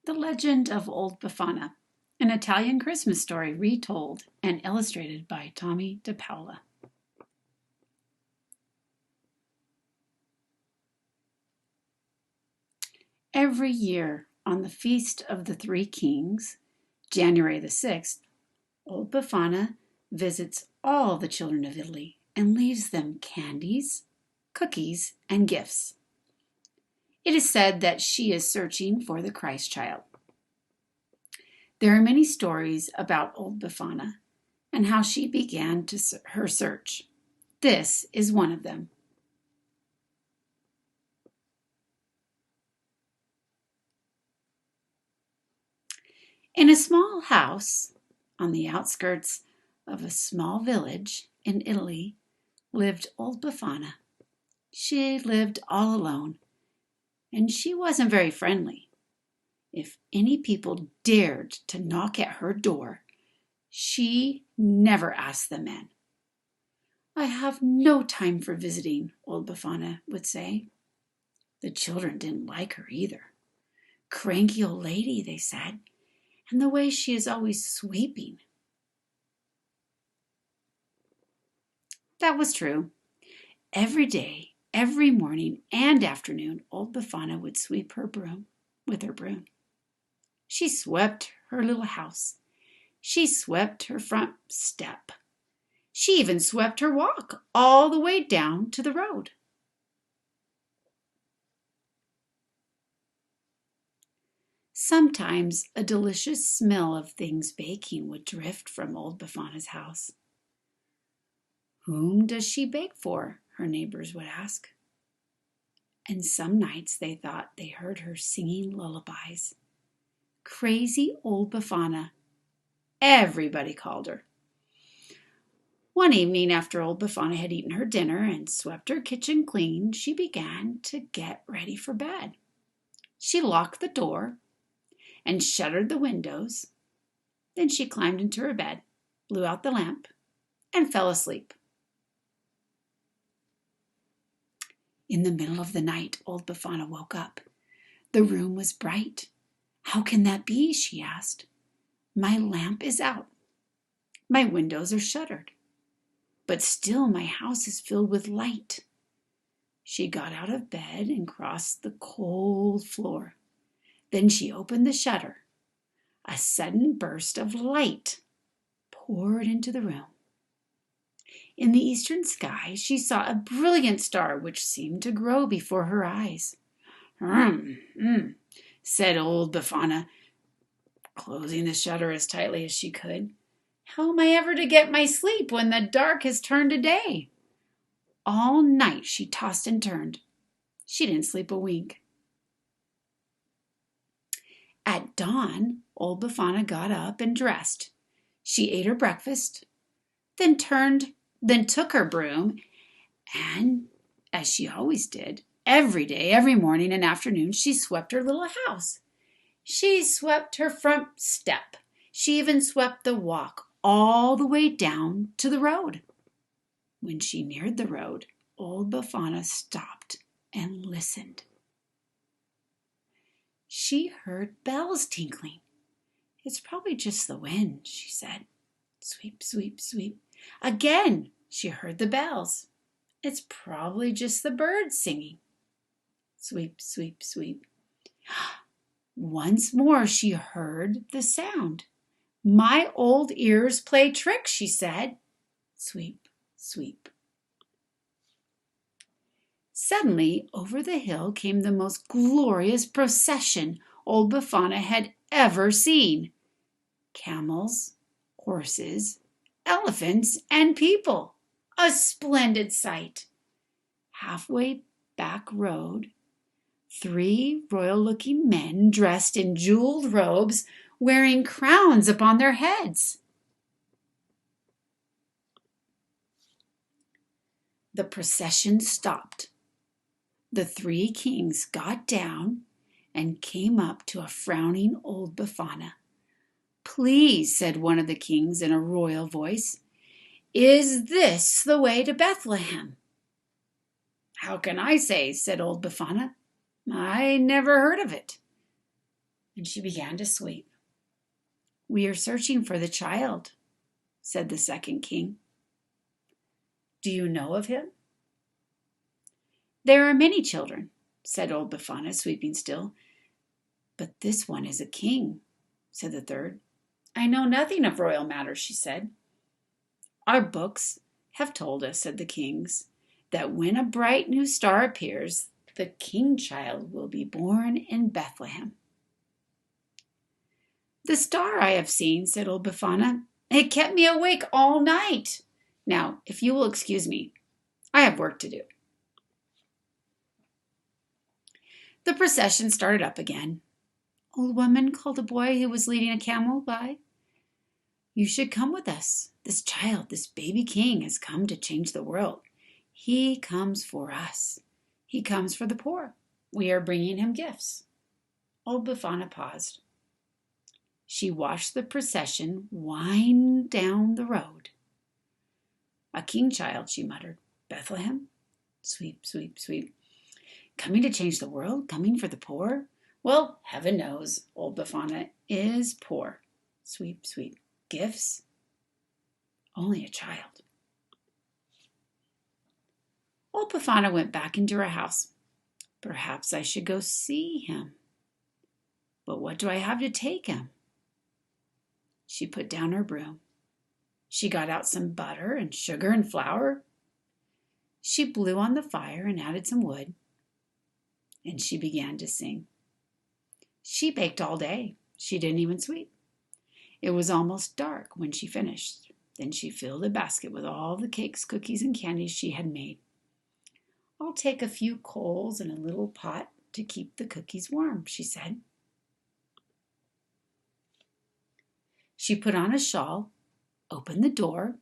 The Legend of Old Befana, an Italian Christmas story retold and illustrated by Tomie DePaola. Every year on the Feast of the Three Kings, January the 6th, Old Befana visits all the children of Italy and leaves them candies, cookies, and gifts. It is said that she is searching for the Christ child. There are many stories about Old Befana and how she began her search. This is one of them. In a small house on the outskirts of a small village in Italy lived Old Befana. She lived all alone, and she wasn't very friendly. If any people dared to knock at her door, she never asked them in. "I have no time for visiting," Old Befana would say. The children didn't like her either. "Cranky old lady," they said, "and the way she is always sweeping." That was true. Every day, every morning and afternoon, Old Befana would sweep her broom with her broom. She swept her little house. She swept her front step. She even swept her walk all the way down to the road. Sometimes a delicious smell of things baking would drift from Old Befana's house. "Whom does she bake for?" her neighbors would ask. And some nights they thought they heard her singing lullabies. Crazy Old Befana, everybody called her. One evening, after Old Befana had eaten her dinner and swept her kitchen clean, she began to get ready for bed. She locked the door and shuttered the windows. Then she climbed into her bed, blew out the lamp, and fell asleep. In the middle of the night, Old Befana woke up. The room was bright. "How can that be?" she asked. "My lamp is out. My windows are shuttered. But still my house is filled with light." She got out of bed and crossed the cold floor. Then she opened the shutter. A sudden burst of light poured into the room. In the eastern sky, she saw a brilliant star which seemed to grow before her eyes. Said Old Befana, closing the shutter as tightly as she could. "How am I ever to get my sleep when the dark has turned to day?" All night she tossed and turned. She didn't sleep a wink. At dawn, Old Befana got up and dressed. She ate her breakfast, then took her broom, and, as she always did, every day, every morning and afternoon, she swept her little house. She swept her front step. She even swept the walk all the way down to the road. When she neared the road, Old Befana stopped and listened. She heard bells tinkling. "It's probably just the wind," she said. Sweep, sweep, sweep. Again she heard the bells. "It's probably just the birds singing." Sweep, sweep, sweep. Once more she heard the sound. "My old ears play tricks," she said. Sweep, sweep. Suddenly, over the hill came the most glorious procession Old Befana had ever seen. Camels, horses, elephants, and people. A splendid sight. Halfway back road, 3 royal-looking men dressed in jeweled robes, wearing crowns upon their heads. The procession stopped. The 3 kings got down and came up to a frowning Old Befana. "Please," said one of the kings in a royal voice, "is this the way to Bethlehem?" "How can I say?" said Old Befana. "I never heard of it." and she began to sweep. "We are searching for the child," said the second king. "Do you know of him?" "There are many children," said old Befana, sweeping still. "But this one is a king," said the third. "I know nothing of royal matters," she said. "Our books have told us," said the kings, "that when a bright new star appears, the king child will be born in Bethlehem." "The star I have seen," said old Befana. "It kept me awake all night. Now, if you will excuse me, I have work to do." The procession started up again. "Old woman," called a boy who was leading a camel by, "you should come with us. This child, this baby king, has come to change the world. He comes for us. He comes for the poor. We are bringing him gifts." Old Befana paused. She watched the procession wind down the road. "A king child," she muttered. "Bethlehem? Sweep, sweep, sweep. Coming to change the world? Coming for the poor? Well, heaven knows, old Befana is poor. Sweep, sweep. Gifts? Only a child." Old Befana went back into her house. "Perhaps I should go see him. But what do I have to take him?" She put down her broom. She got out some butter and sugar and flour. She blew on the fire and added some wood. And she began to sing. She baked all day. She didn't even sweep. It was almost dark when she finished. Then she filled a basket with all the cakes, cookies, and candies she had made. "I'll take a few coals and a little pot to keep the cookies warm," she said. She put on a shawl, opened the door,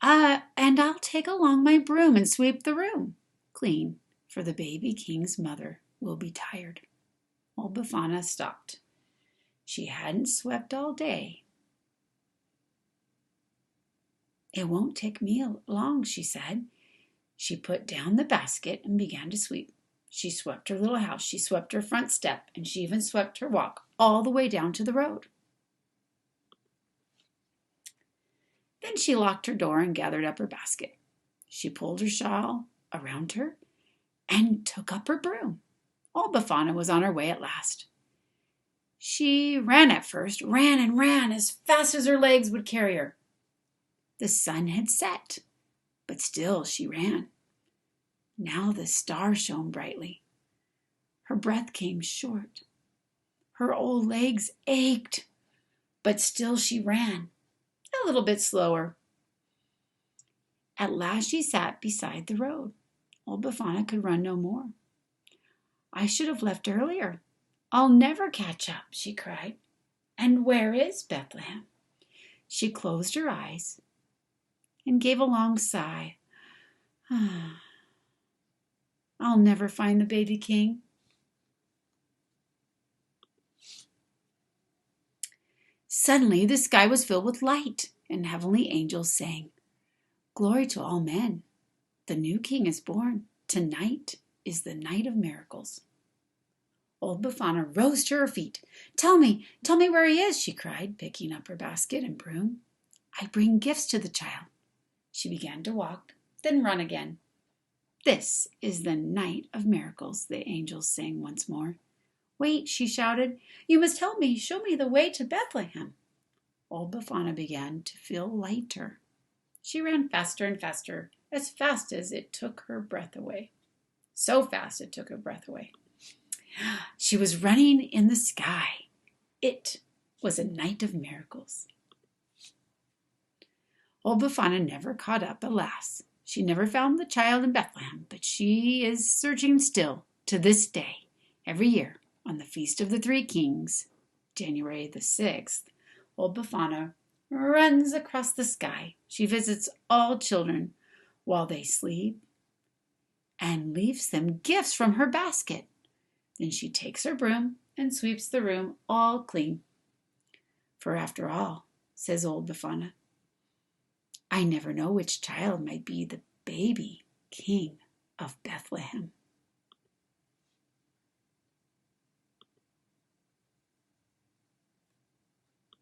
and I'll take along my broom and sweep the room clean, for the baby king's mother will be tired. Old Befana stopped. She hadn't swept all day. "It won't take me long," she said. She put down the basket and began to sweep. She swept her little house, she swept her front step, and she even swept her walk all the way down to the road. Then she locked her door and gathered up her basket. She pulled her shawl around her and took up her broom. Old Befana was on her way at last. She ran at first, ran and ran as fast as her legs would carry her. The sun had set, but still she ran. Now the star shone brightly. Her breath came short. Her old legs ached, but still she ran, a little bit slower. At last she sat beside the road. Old Befana could run no more. "I should have left earlier. I'll never catch up," she cried. "And where is Bethlehem?" She closed her eyes and gave a long sigh. "I'll never find the baby king." Suddenly the sky was filled with light, and heavenly angels sang, "Glory to all men. The new king is born. Tonight is the night of miracles." Old Befana rose to her feet. Tell me where he is," she cried, picking up her basket and broom. "I bring gifts to the child." She began to walk, then run again. "This is the night of miracles," the angels sang once more. "Wait," she shouted. "You must help me. Show me the way to Bethlehem." Old Befana began to feel lighter. She ran faster and faster, as fast as it took her breath away. So fast it took her breath away. She was running in the sky. It was a night of miracles. Old Befana never caught up, alas. She never found the child in Bethlehem, but she is searching still to this day. Every year, on the Feast of the Three Kings, January the 6th, Old Befana runs across the sky. She visits all children while they sleep and leaves them gifts from her basket. Then she takes her broom and sweeps the room all clean. "For after all," says Old Befana, "I never know which child might be the baby king of Bethlehem."